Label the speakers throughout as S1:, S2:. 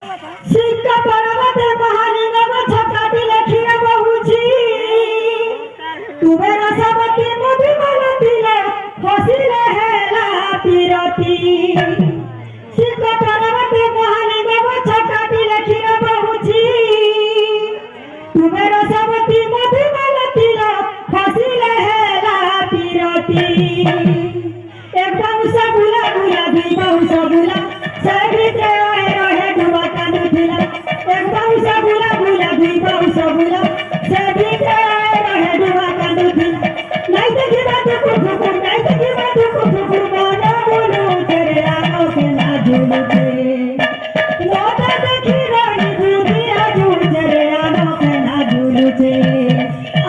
S1: শিক্ষা পরবতে মহালিঙ্গ ছটাটি লেখিয়া বহুছি তুমে রসবতী মধু বলতিলে ফসিলে হেলা বিরতি শিক্ষা পরবতে মহালিঙ্গ ছটাটি লেখিয়া বহুছি তুমে রসবতী মধু বলতিলে ফসিলে হেলা বিরতি এক বাউসা গুলা গুলা দুই বাউসা গুলা সবিতে রহে ডুবা কানু দিলা এক বাউসা গুলা গুলা দুই বাউসা গুলা সবিতে রহে ডুবা কানু দিলা নাই দেখিবা দুকু দুকু নাই দেখিবা দুকু দুকু মনা বলু তেরে রাখো কে না ঝুলুতে মোটা দেখি রানী দুনিয়া ঝুল তেরে রাখো কে না ঝুলুতে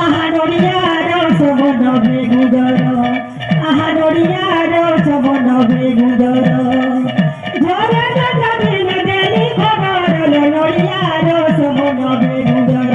S1: আহা ডরিয়ার সবন বেগুদর আহা ডরিয়ার সবন বেগুদর ঝরে যাবে না দেরি খবর লড়িয়ার সবন বেগুদর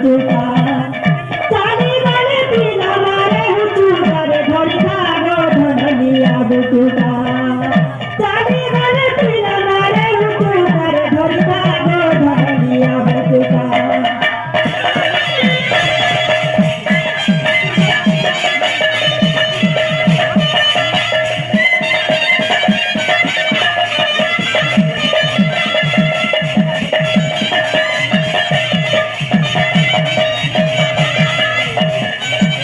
S1: tu